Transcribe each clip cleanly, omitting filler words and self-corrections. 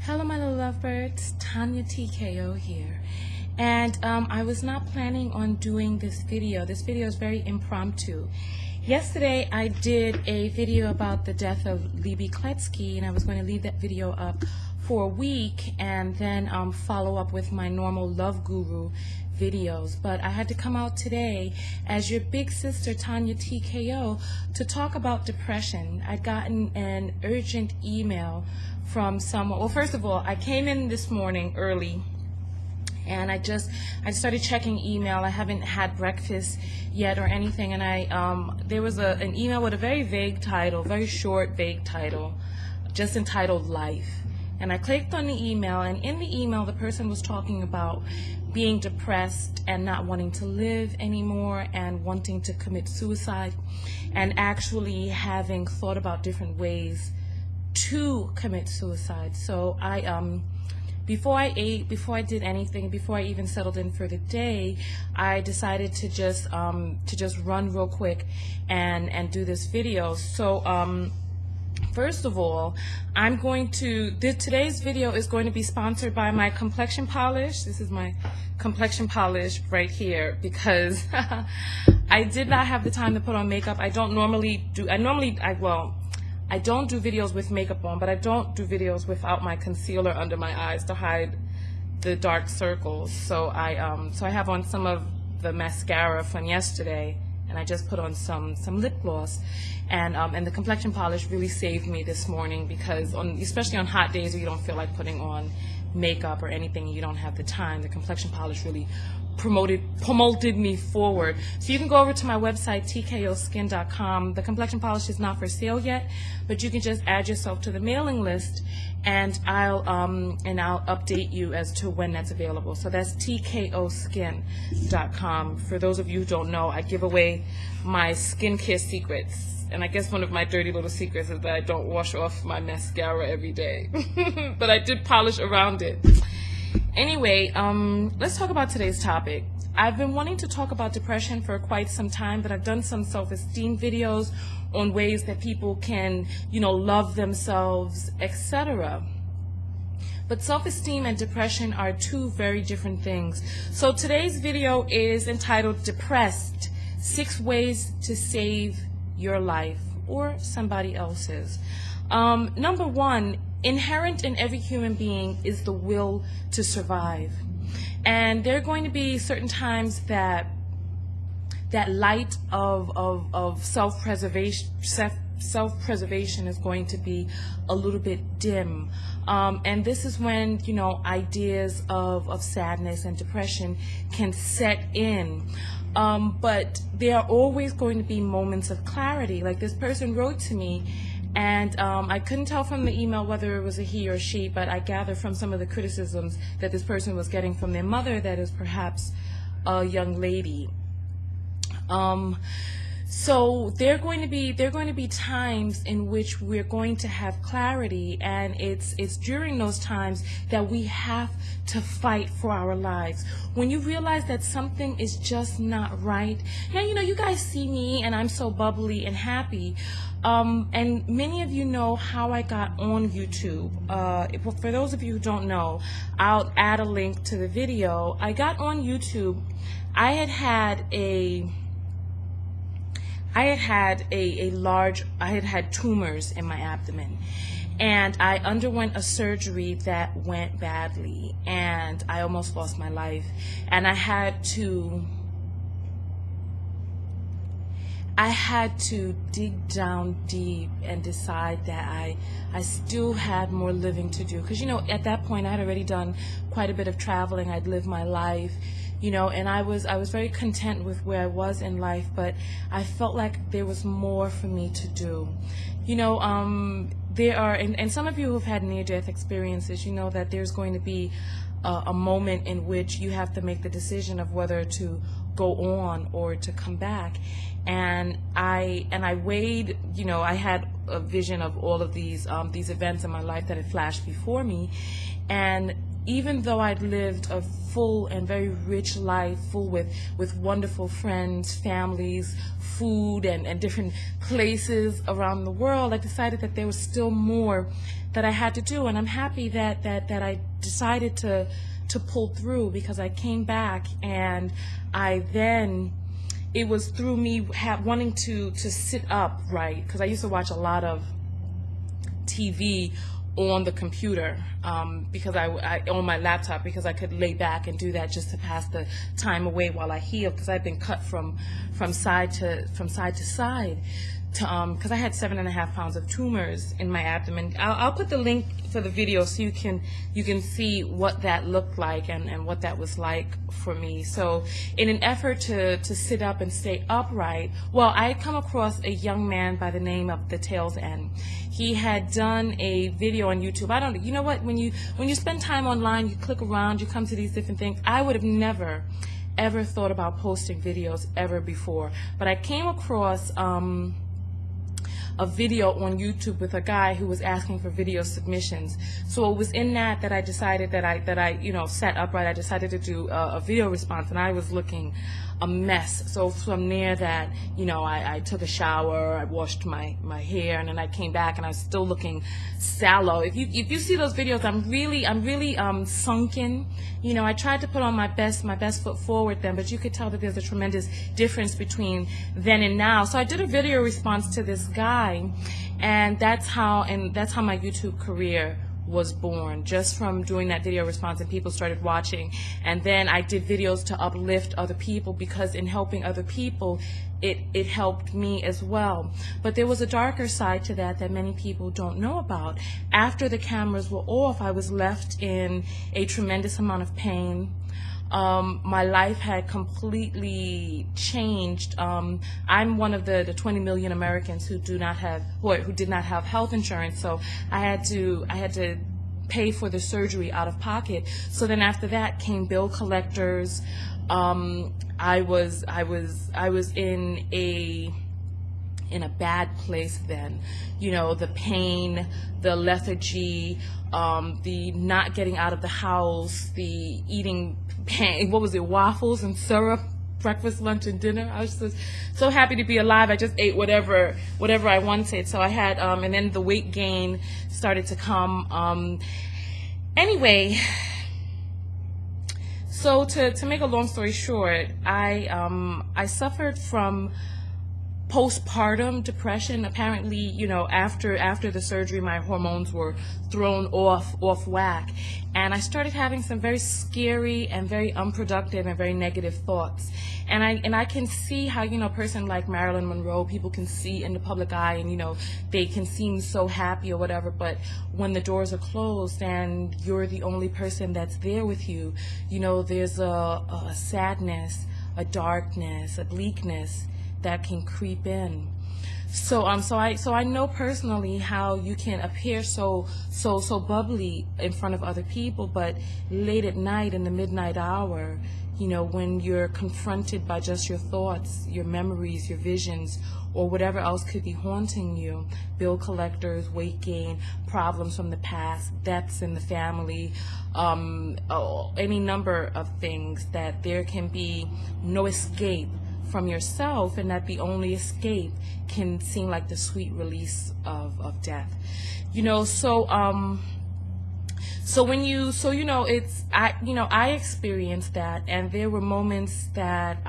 Hello my little lovebirds, TonyaTko here. And I was not planning on doing this video. This video is very impromptu. Yesterday I did a video about the death of Libby Kletsky, and I was going to leave that video up for a week and then follow up with my normal Love Guru videos. But I had to come out today as your big sister TonyaTko to talk about depression. I'd gotten an urgent email from someone. Well, first of all, I came in this morning early and I started checking email. I haven't had breakfast yet or anything, and there was an email with a very vague title, very short vague title, just entitled Life. And I clicked on the email, and in the email the person was talking about being depressed and not wanting to live anymore and wanting to commit suicide, and actually having thought about different ways to commit suicide. So before I ate, before I did anything, before I even settled in for the day, I decided to just run real quick and do this video. So first of all, today's video is going to be sponsored by my complexion polish. This is my complexion polish right here because I did not have the time to put on makeup. I don't do videos with makeup on, but I don't do videos without my concealer under my eyes to hide the dark circles. So I have on some of the mascara from yesterday, and I just put on some lip gloss, and the complexion polish really saved me this morning because especially on hot days where you don't feel like putting on makeup or anything, you don't have the time, the complexion polish really promoted me forward. So you can go over to my website, tkoskin.com. The complexion polish is not for sale yet, but you can just add yourself to the mailing list, and I'll update you as to when that's available. So that's tkoskin.com. For those of you who don't know, I give away my skincare secrets. And I guess one of my dirty little secrets is that I don't wash off my mascara every day. But I did polish around it. Anyway, let's talk about today's topic. I've been wanting to talk about depression for quite some time, but I've done some self-esteem videos on ways that people can, love themselves, etc. But self-esteem and depression are two very different things. So today's video is entitled Depressed: 6 Ways to Save Your Life or Somebody Else's. Number 1, inherent in every human being is the will to survive. And there are going to be certain times that light of self-preservation is going to be a little bit dim. And this is when, ideas of sadness and depression can set in. But there are always going to be moments of clarity. Like this person wrote to me, and I couldn't tell from the email whether it was a he or she, but I gathered from some of the criticisms that this person was getting from their mother that is perhaps a young lady. So there are going to be times in which we're going to have clarity, and it's during those times that we have to fight for our lives. When you realize that something is just not right. Now, you guys see me and I'm so bubbly and happy. And many of you know how I got on YouTube. For those of you who don't know, I'll add a link to the video. I got on YouTube. I had had tumors in my abdomen, and I underwent a surgery that went badly, and I almost lost my life, and I had to dig down deep and decide that I still had more living to do, because at that point I had already done quite a bit of traveling. I'd lived my life, and I was very content with where I was in life, but I felt like there was more for me to do. There are, and some of you who've had near-death experiences, that there's going to be a moment in which you have to make the decision of whether to go on or to come back. And I weighed, I had a vision of all of these events in my life that had flashed before me, and even though I'd lived a full and very rich life, full with wonderful friends, families, food, and different places around the world, I decided that there was still more that I had to do. And I'm happy that I decided to pull through, because I came back, and it was through me wanting to sit upright, because I used to watch a lot of TV on the computer, because I on my laptop, because I could lay back and do that just to pass the time away while I healed, because I'd been cut from side to side, because I had 7.5 pounds of tumors in my abdomen. I'll put the link for the video so you can see what that looked like and what that was like for me. So in an effort to sit up and stay upright, well, I had come across a young man by the name of The Tail's End. He had done a video on YouTube. You know what, when you spend time online, you click around, you come to these different things. I would have never ever thought about posting videos ever before, but I came across a video on YouTube with a guy who was asking for video submissions. So it was in that I decided that I sat upright. I decided to do a video response, and I was looking a mess. So from there I took a shower, I washed my hair, and then I came back and I was still looking sallow. If you see those videos, I'm really sunken. I tried to put on my best foot forward then, but you could tell that there's a tremendous difference between then and now. So I did a video response to this guy, and that's how my YouTube career was born, just from doing that video response, and people started watching. And then I did videos to uplift other people, because in helping other people, it helped me as well. But there was a darker side to that many people don't know about. After the cameras were off, I was left in a tremendous amount of pain. My life had completely changed. I'm one of the 20 million Americans who did not have health insurance, so I had to pay for the surgery out of pocket. So then after that came bill collectors. I was in a bad place then. The pain, the lethargy, the not getting out of the house, the eating waffles and syrup, breakfast, lunch, and dinner. I was just so happy to be alive. I just ate whatever I wanted. So I had, and then the weight gain started to come. Anyway, so to make a long story short, I suffered from postpartum depression. Apparently, after the surgery, my hormones were thrown off whack, and I started having some very scary and very unproductive and very negative thoughts. And I can see how, a person like Marilyn Monroe, people can see in the public eye, and they can seem so happy or whatever, but when the doors are closed and you're the only person that's there with you, there's a sadness, a darkness, a bleakness that can creep in. So I know personally how you can appear so bubbly in front of other people, but late at night, in the midnight hour, when you're confronted by just your thoughts, your memories, your visions, or whatever else could be haunting you, bill collectors, weight gain, problems from the past, deaths in the family, any number of things, that there can be no escape from yourself, and that the only escape can seem like the sweet release of death. I experienced that, and there were moments that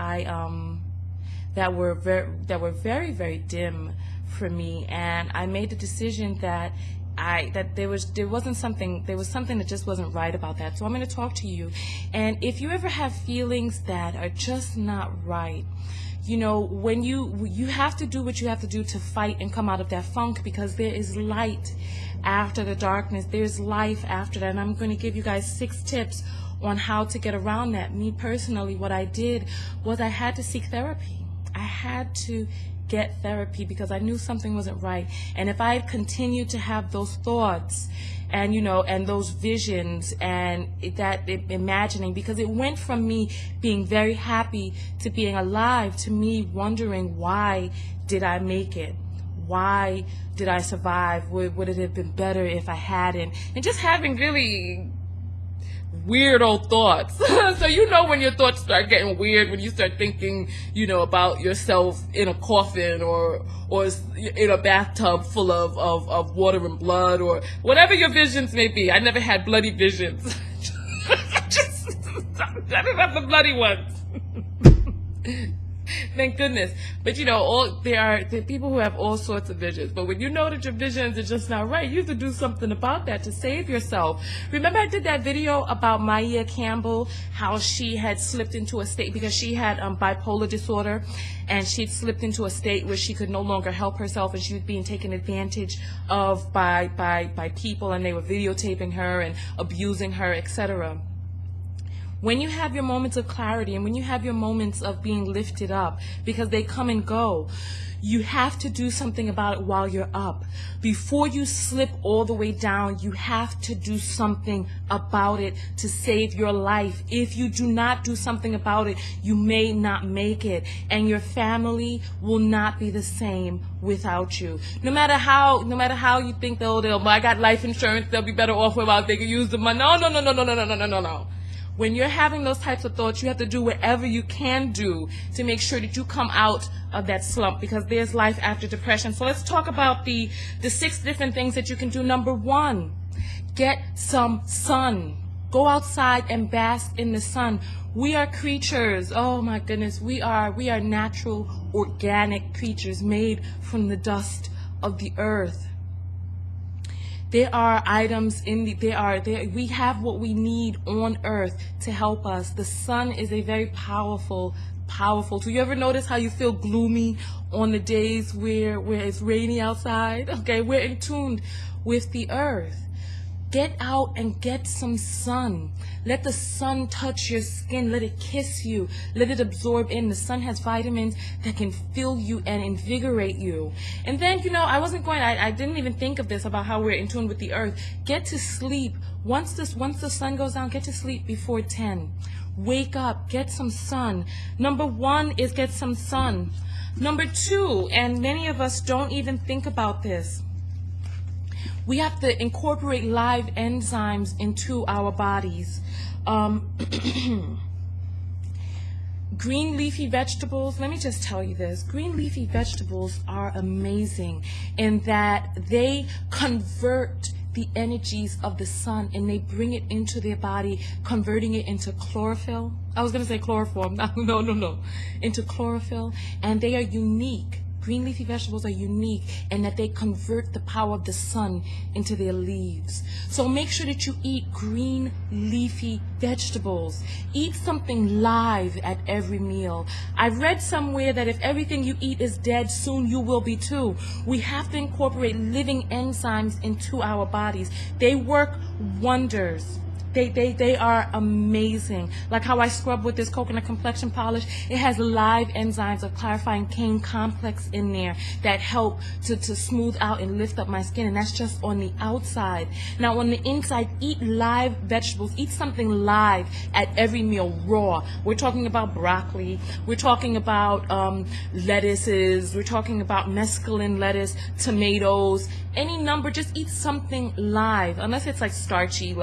that were very, very dim for me, and I made the decision that there was something that just wasn't right about that. So I'm going to talk to you, and if you ever have feelings that are just not right, when you have to do what you have to do to fight and come out of that funk, because there is light after the darkness. There's life after that, and I'm going to give you guys 6 tips on how to get around that. Me personally, what I did was I had to seek therapy. I had to get therapy because I knew something wasn't right. And if I had continued to have those thoughts and and those visions and imagining, because it went from me being very happy to being alive, to me wondering, why did I make it? Why did I survive? Would it have been better if I hadn't? And just having really weirdo thoughts. So you know when your thoughts start getting weird, when you start thinking, about yourself in a coffin or in a bathtub full of water and blood, or whatever your visions may be. I never had bloody visions. I didn't have the bloody ones. Thank goodness. But there are people who have all sorts of visions. But when you know that your visions are just not right, you have to do something about that to save yourself. Remember I did that video about Maya Campbell, how she had slipped into a state because she had bipolar disorder, and she'd slipped into a state where she could no longer help herself, and she was being taken advantage of by people, and they were videotaping her and abusing her, etc. When you have your moments of clarity and when you have your moments of being lifted up, because they come and go, you have to do something about it while you're up. Before you slip all the way down, you have to do something about it to save your life. If you do not do something about it, you may not make it, and your family will not be the same without you. No matter how you think I got life insurance, they'll be better off without, they can use the money. No. When you're having those types of thoughts, you have to do whatever you can do to make sure that you come out of that slump, because there's life after depression. So let's talk about the 6 different things that you can do. Number 1, get some sun. Go outside and bask in the sun. We are creatures. Oh my goodness. We are natural, organic creatures made from the dust of the earth. There are items we have what we need on earth to help us. The sun is a very powerful tool. You ever notice how you feel gloomy on the days where it's rainy outside? Okay, we're in tune with the earth. Get out and get some sun. Let the sun touch your skin. Let it kiss you. Let it absorb in. The sun has vitamins that can fill you and invigorate you. And then, I didn't even think of this about how we're in tune with the earth. Get to sleep. Once the sun goes down, get to sleep before 10. Wake up. Get some sun. Number 1 is get some sun. Number 2, and many of us don't even think about this, we have to incorporate live enzymes into our bodies. Green leafy vegetables, let me just tell you this. Green leafy vegetables are amazing in that they convert the energies of the sun and they bring it into their body, converting it into chlorophyll. I was going to say chloroform. No. Into chlorophyll. And they are unique. Green leafy vegetables are unique in that they convert the power of the sun into their leaves. So make sure that you eat green leafy vegetables. Eat something live at every meal. I read somewhere that if everything you eat is dead, soon you will be too. We have to incorporate living enzymes into our bodies. They work wonders. They are amazing. Like how I scrub with this coconut complexion polish, it has live enzymes of clarifying cane complex in there that help to smooth out and lift up my skin, and that's just on the outside. Now on the inside, eat live vegetables. Eat something live at every meal, raw. We're talking about broccoli. We're talking about lettuces. We're talking about mesclun lettuce, tomatoes, any number. Just eat something live, unless it's like starchy,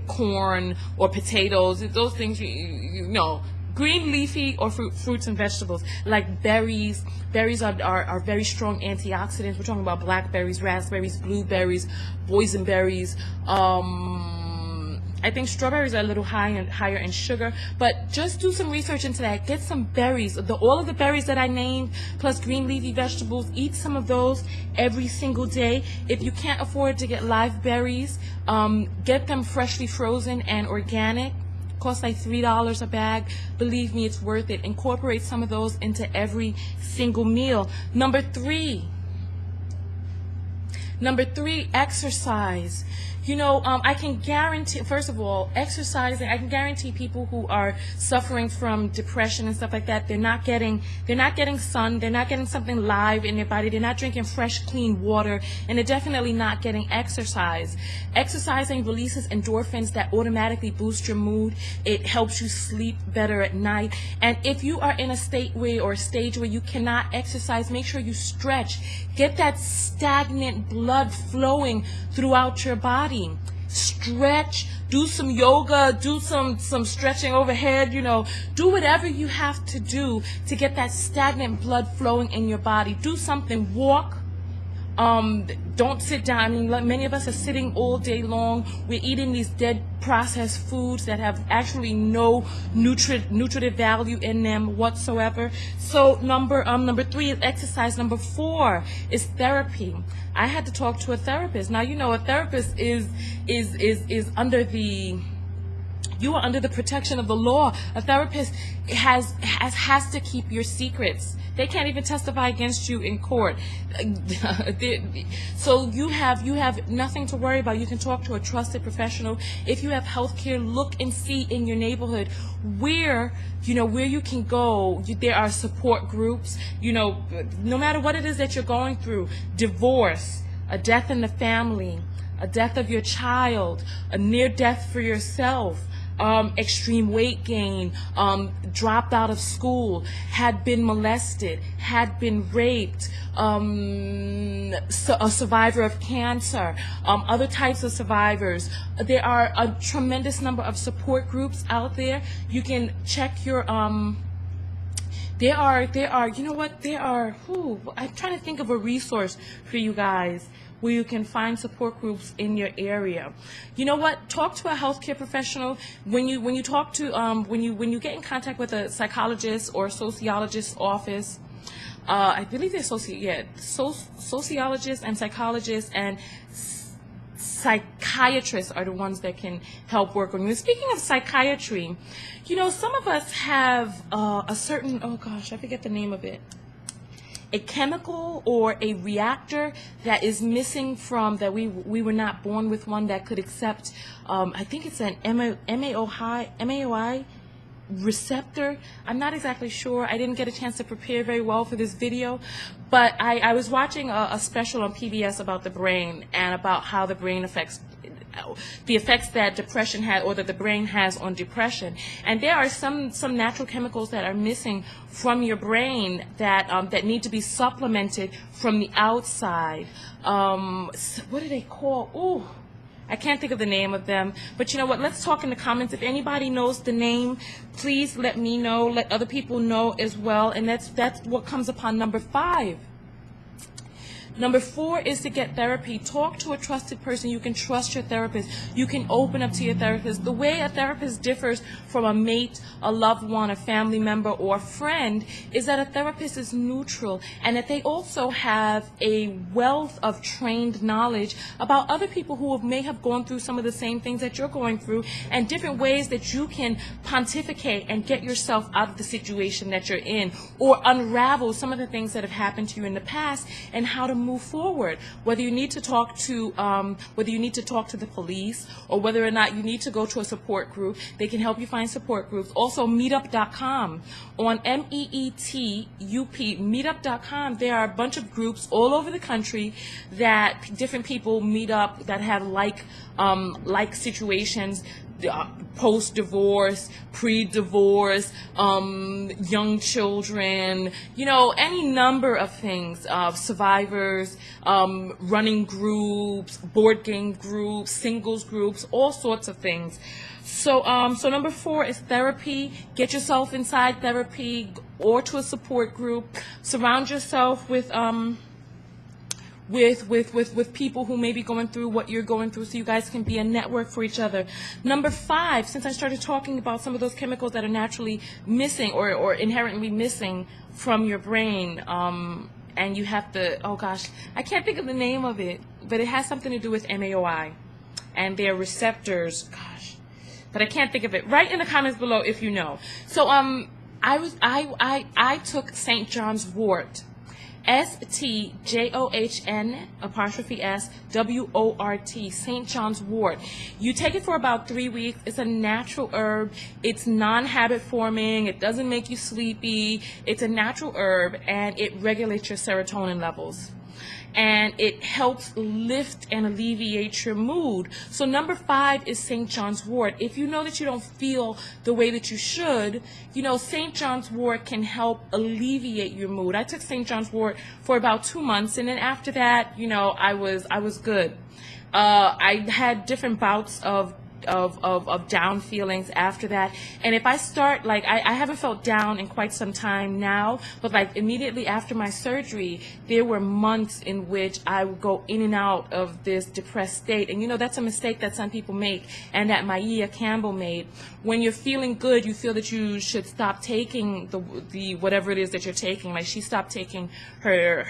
corn or potatoes. Those things, you know. Green leafy or fruits and vegetables like berries. Berries are very strong antioxidants. We're talking about blackberries, raspberries, blueberries, boysenberries. I think strawberries are a little higher in sugar, but just do some research into that. Get some berries. All of the berries that I named, plus green leafy vegetables, eat some of those every single day. If you can't afford to get live berries, get them freshly frozen and organic. Costs like $3 a bag. Believe me, it's worth it. Incorporate some of those into every single meal. Number three, exercise. I can guarantee, first of all, exercising, I can guarantee people who are suffering from depression and stuff like that, they're not getting sun, they're not getting something live in their body, they're not drinking fresh, clean water, and they're definitely not getting exercise. Exercising releases endorphins that automatically boost your mood. It helps you sleep better at night. And if you are in a stage where you cannot exercise, make sure you stretch. Get that stagnant blood flowing throughout your body. stretch, do some yoga, do some stretching overhead, do whatever you have to do to get that stagnant blood flowing in your body. Do something, walk. Don't sit down. I mean, like, many of us are sitting all day long. We're eating these dead processed foods that have actually no nutritive value in them whatsoever. So number 3 is exercise. Number 4 is therapy. I had to talk to a therapist. Now, a therapist is under the you are under the protection of the law. A therapist has to keep your secrets. They can't even testify against you in court. So you have nothing to worry about. You can talk to a trusted professional. If you have health care, look and see in your neighborhood where you can go. There are support groups. No matter what it is that you're going through, divorce, a death in the family, a death of your child, a near death for yourself, extreme weight gain, dropped out of school, had been molested, had been raped, a survivor of cancer, other types of survivors. There are a tremendous number of support groups out there. You can check your I'm trying to think of a resource for you guys where you can find support groups in your area. Talk to a healthcare professional. When you talk to when you get in contact with a psychologist or a sociologist's office, I believe they're sociologists and psychologists and psychiatrists are the ones that can help work on you. Speaking of psychiatry, some of us have a certain, I forget the name of it, a chemical or a reactor that is missing from, that we were not born with one that could accept, I think it's an MAOI receptor. I'm not exactly sure. I didn't get a chance to prepare very well for this video, but I was watching a special on PBS about the brain and about how the brain affects the effects that depression had, or that the brain has on depression. And there are some natural chemicals that are missing from your brain that need to be supplemented from the outside. What do they call? Ooh, I can't think of the name of them. But you know what? Let's talk in the comments. If anybody knows the name, please let me know. Let other people know as well. And that's what comes upon number 5. Number 4 is to get therapy. Talk to a trusted person. You can trust your therapist. You can open up to your therapist. The way a therapist differs from a mate, a loved one, a family member, or a friend is that a therapist is neutral, and that they also have a wealth of trained knowledge about other people who may have gone through some of the same things that you're going through, and different ways that you can pontificate and get yourself out of the situation that you're in, or unravel some of the things that have happened to you in the past, and how to move forward. Whether you need to talk to the police, or whether or not you need to go to a support group, they can help you find support groups. Also, meetup.com, on MEETUP, meetup.com, there are a bunch of groups all over the country that different people meet up that have like situations, post-divorce, pre-divorce, young children, any number of things, survivors, running groups, board game groups, singles groups, all sorts of things. So number 4 is therapy. Get yourself inside therapy or to a support group. Surround yourself with people who may be going through what you're going through, so you guys can be a network for each other. Number 5, since I started talking about some of those chemicals that are naturally missing or inherently missing from your brain, and you have to, I can't think of the name of it, but it has something to do with MAOI and their receptors, but I can't think of it. Write in the comments below if you know. So I took St. John's wort. STJOHN_SWORT, St. John's wort. You take it for about 3 weeks. It's a natural herb. It's non-habit forming. It doesn't make you sleepy. It's a natural herb, and it regulates your serotonin levels. And it helps lift and alleviate your mood. So number 5 is St. John's wort. If you know that you don't feel the way that you should, St. John's wort can help alleviate your mood. I took St. John's wort for about 2 months, and then after that, I was good. I had different bouts of down feelings after that. And if I start, like, I haven't felt down in quite some time now, but like immediately after my surgery, there were months in which I would go in and out of this depressed state. And you know, that's a mistake that some people make, and that Maya Campbell made. When you're feeling good, you feel that you should stop taking the whatever it is that you're taking. Like, she stopped taking her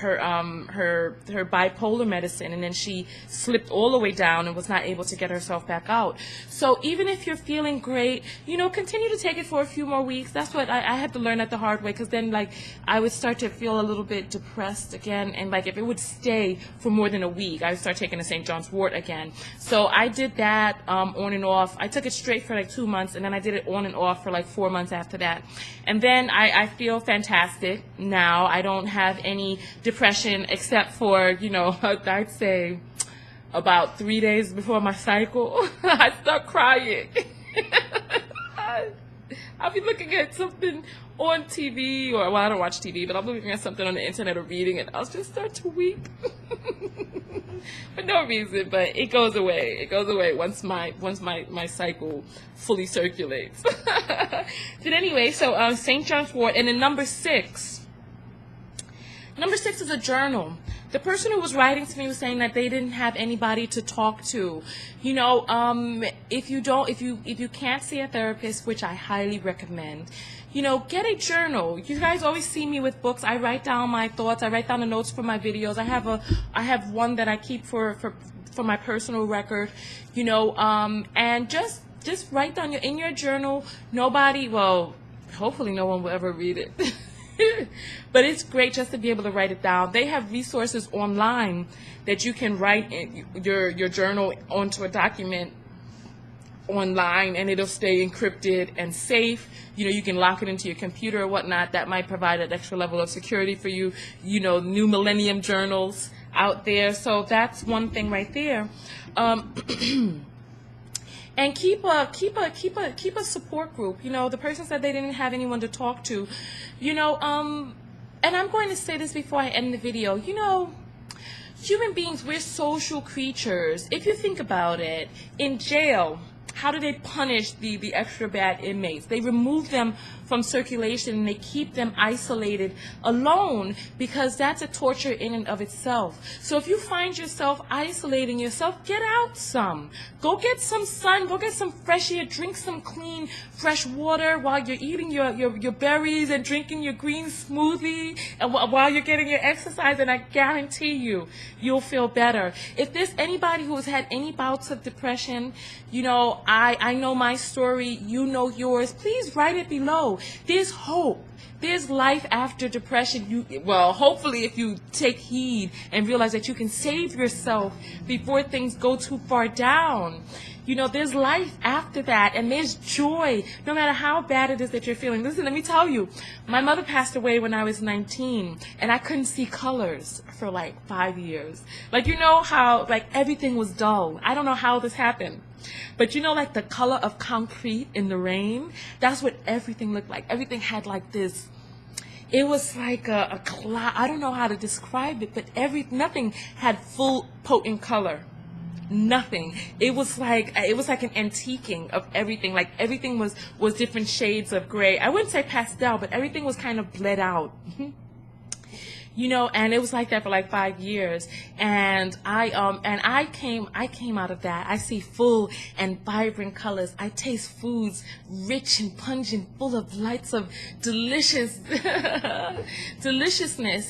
bipolar medicine, and then she slipped all the way down and was not able to get herself back out. So even if you're feeling great, you know, continue to take it for a few more weeks. That's what I had to learn at the hard way, because then, like, I would start to feel a little bit depressed again, and like if it would stay for more than a week, I would start taking the St. John's wort again. So I did that on and off. I took it straight for like 2 months, and then I did it on and off for like 4 months after that. And then I feel fantastic now. I don't have any depression except for, you know, I'd say about 3 days before my cycle, I start crying. I'll be looking at something on TV, or, well, I don't watch TV, but I'm looking at something on the internet or reading it, I'll just start to weep. For no reason, but it goes away. It goes away once my cycle fully circulates. But anyway, so St. John's wort, and then number 6. Number 6 is a journal. The person who was writing to me was saying that they didn't have anybody to talk to. You know, if you can't see a therapist, which I highly recommend, you know, get a journal. You guys always see me with books. I write down my thoughts. I write down the notes for my videos. I have one that I keep for my personal record. You know, and just write down in your journal. Nobody, well, hopefully no one will ever read it. But it's great just to be able to write it down. They have resources online that you can write your journal onto a document online, and it'll stay encrypted and safe. You know, you can lock it into your computer or whatnot. That might provide an extra level of security for you. You know, new millennium journals out there. So that's one thing right there. And keep a support group. You know, the person said they didn't have anyone to talk to. You know, and I'm going to say this before I end the video. You know, human beings, we're social creatures. If you think about it, in jail, how do they punish the extra bad inmates? They remove them from circulation, and they keep them isolated alone, because that's a torture in and of itself. So if you find yourself isolating yourself, get out some. Go get some sun, go get some fresh air, drink some clean, fresh water while you're eating your berries and drinking your green smoothie, and while you're getting your exercise, and I guarantee you'll feel better. If there's anybody who has had any bouts of depression, you know, I know my story, you know yours, please write it below. There's hope. There's life after depression. Well, hopefully if you take heed and realize that you can save yourself before things go too far down. You know, there's life after that, and there's joy, no matter how bad it is that you're feeling. Listen, let me tell you, my mother passed away when I was 19, and I couldn't see colors for like 5 years. Like, you know how, like, everything was dull. I don't know how this happened. But you know, like the color of concrete in the rain, that's what everything looked like. Everything had like this, it was like a cloud. I don't know how to describe it, but nothing had full potent color. Nothing. It was like an antiquing of everything. Like everything was different shades of gray. I wouldn't say pastel, but everything was kind of bled out. You know, and it was like that for like 5 years, and I came out of that. I see full and vibrant colors. I taste foods rich and pungent, full of lights of deliciousness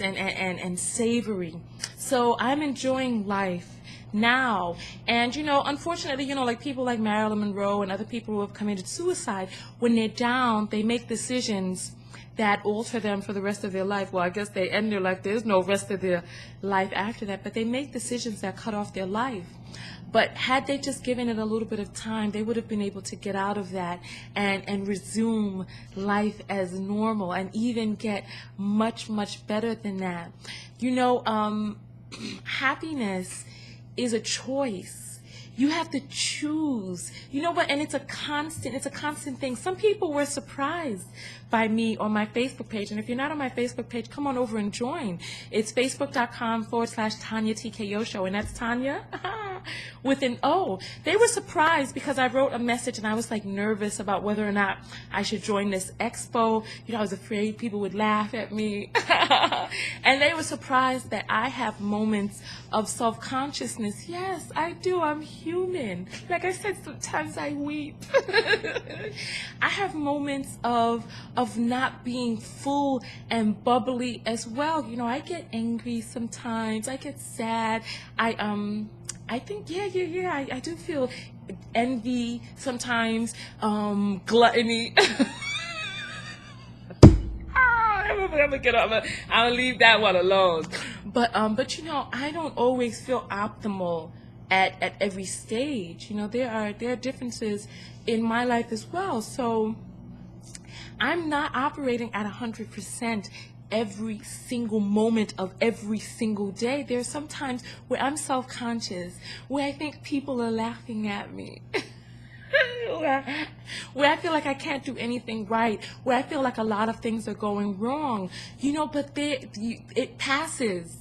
and savory. So I'm enjoying life now. And you know, unfortunately, you know, like people like Marilyn Monroe and other people who have committed suicide, when they're down, they make decisions that alter them for the rest of their life. Well, I guess they end their life. There's no rest of their life after that, but they make decisions that cut off their life. But had they just given it a little bit of time, they would have been able to get out of that and resume life as normal, and even get much, much better than that. You know, happiness is a choice. You have to choose. You know what? And it's a constant thing. Some people were surprised by me on my Facebook page. And if you're not on my Facebook page, come on over and join. It's facebook.com/TonyaTko show. And that's Tonya with an O. They were surprised because I wrote a message and I was like nervous about whether or not I should join this expo. You know, I was afraid people would laugh at me. And they were surprised that I have moments of self-consciousness. Yes, I do. I'm human. Like I said, sometimes I weep. I have moments of not being full and bubbly as well. You know, I get angry sometimes. I get sad. I think, I do feel envy sometimes, gluttony. I'll leave that one alone. But you know, I don't always feel optimal at every stage. You know, there are differences in my life as well. So I'm not operating at 100% every single moment of every single day. There's sometimes where I'm self-conscious, where I think people are laughing at me. Where I feel like I can't do anything right, where I feel like a lot of things are going wrong, you know, but it passes.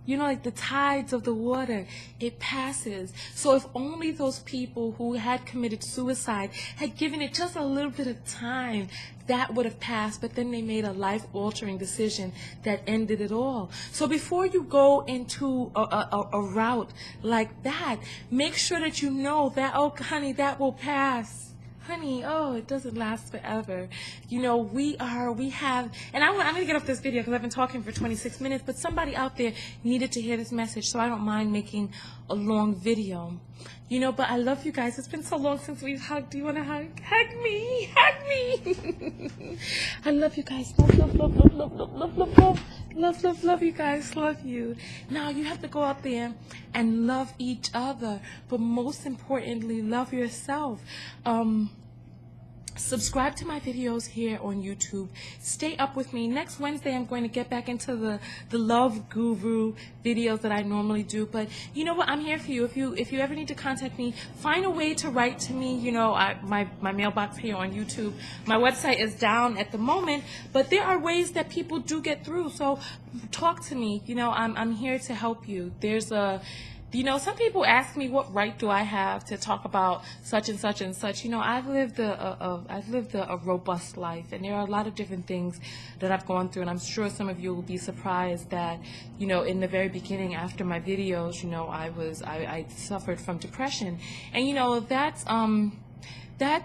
You know, like the tides of the water, it passes. So if only those people who had committed suicide had given it just a little bit of time, that would have passed. But then they made a life-altering decision that ended it all. So before you go into a route like that, make sure that you know that, oh, honey, that will pass. Honey, oh, it doesn't last forever. You know, we have, and I'm going to get off this video because I've been talking for 26 minutes, but somebody out there needed to hear this message, so I don't mind making a long video. You know, but I love you guys. It's been so long since we've hugged. Do you want to hug? Hug me. Hug me. I love you guys. Love you guys. Love you. Now you have to go out there and love each other, but most importantly, love yourself. Subscribe to my videos here on YouTube. Stay up with me. Next Wednesday, I'm going to get back into the love guru videos that I normally do. But you know what? I'm here for you. If you ever need to contact me, find a way to write to me. You know, my mailbox here on YouTube. My website is down at the moment, but there are ways that people do get through. So talk to me. You know, I'm here to help you. You know, some people ask me what right do I have to talk about such and such and such. You know, I've lived a robust life, and there are a lot of different things that I've gone through, and I'm sure some of you will be surprised that, you know, in the very beginning after my videos, you know, I suffered from depression, and you know, that's the I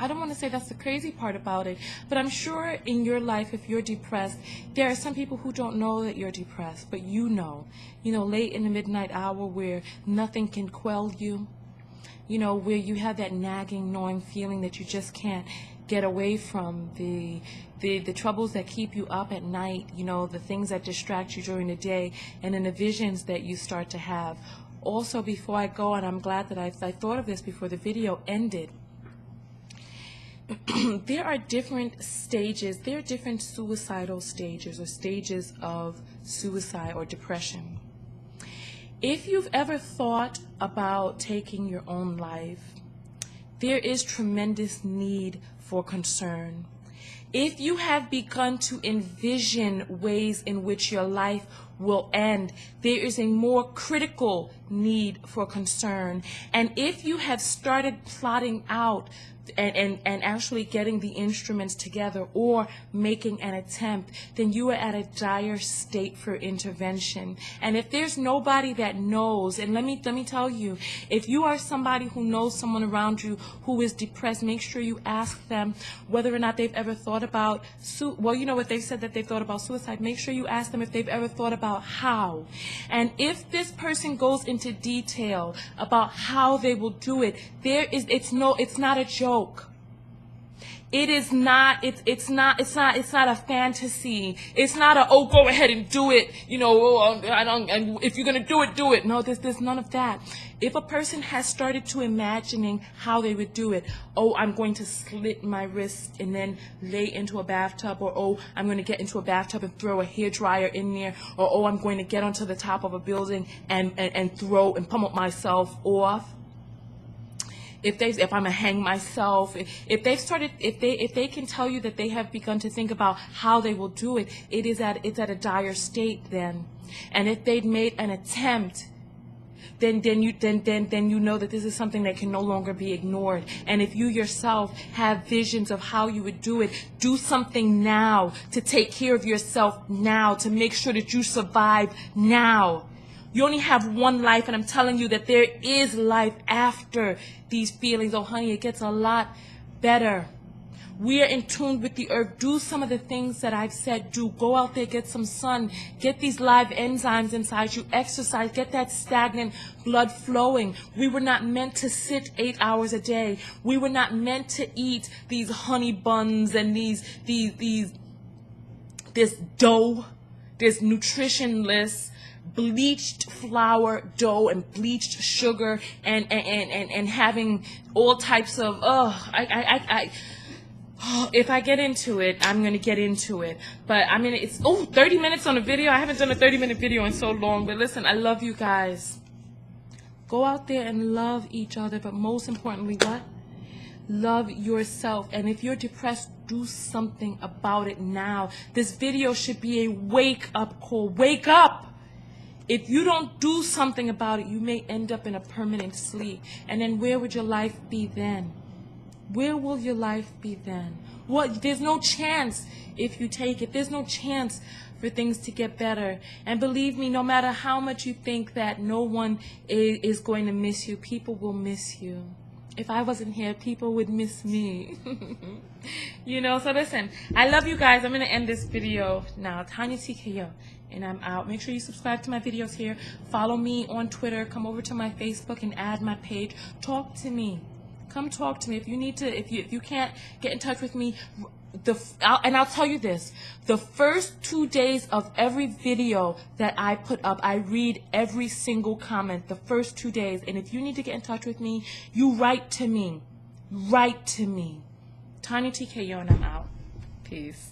don't want to say that's the crazy part about it, but I'm sure in your life, if you're depressed, there are some people who don't know that you're depressed, but you know, late in the midnight hour where nothing can quell you, you know, where you have that nagging, gnawing feeling that you just can't get away from, the troubles that keep you up at night, you know, the things that distract you during the day, and then the visions that you start to have. Also, before I go, and I'm glad that I thought of this before the video ended, there are different stages, there are different suicidal stages or stages of suicide or depression. If you've ever thought about taking your own life, there is tremendous need for concern. If you have begun to envision ways in which your life will end, there is a more critical need for concern. And if you have started plotting out and actually getting the instruments together or making an attempt, then you are at a dire state for intervention. And if there's nobody that knows, and let me tell you, if you are somebody who knows someone around you who is depressed, make sure you ask them whether or not they've ever thought about, well, you know what, they've said that they've thought about suicide. Make sure you ask them if they've ever thought about how. And if this person goes into detail about how they will do it, it's not a joke. It is not, it's not a fantasy. It's not a, oh, go ahead and do it. You know, oh, I don't, and if you're going to do it, do it. No, there's none of that. If a person has started to imagining how they would do it, oh, I'm going to slit my wrist and then lay into a bathtub, or oh, I'm going to get into a bathtub and throw a hairdryer in there, or oh, I'm going to get onto the top of a building and throw and pummel myself off. If I'm gonna hang myself, if they can tell you that they have begun to think about how they will do it, it's at a dire state then. And if they've made an attempt, then you know that this is something that can no longer be ignored. And if you yourself have visions of how you would do it, do something now to take care of yourself now, to make sure that you survive now. You only have one life, and I'm telling you that there is life after these feelings. Oh, honey, it gets a lot better. We are in tune with the earth. Do some of the things that I've said. Do. Go out there, get some sun. Get these live enzymes inside you. Exercise. Get that stagnant blood flowing. We were not meant to sit 8 hours a day. We were not meant to eat these honey buns and this dough, this nutritionless bleached flour dough and bleached sugar and having all types of if I get into it, I'm going to get into it. But I mean, it's 30 minutes on a video. I haven't done a 30-minute video in so long. But listen, I love you guys. Go out there and love each other. But most importantly, what? Love yourself. And if you're depressed, do something about it now. This video should be a wake-up call. Wake up! If you don't do something about it, you may end up in a permanent sleep. And then where would your life be then? Where will your life be then? What? There's no chance if you take it. There's no chance for things to get better. And believe me, no matter how much you think that no one is going to miss you, people will miss you. If I wasn't here, people would miss me. You know, so listen, I love you guys. I'm going to end this video now. TonyaTko, and I'm out. Make sure you subscribe to my videos here. Follow me on Twitter. Come over to my Facebook and add my page. Talk to me. Come talk to me. If you need to, if you can't get in touch with me, and I'll tell you this, the first 2 days of every video that I put up, I read every single comment the first 2 days. And if you need to get in touch with me, you write to me. Write to me. TonyaTko, and I'm out. Peace.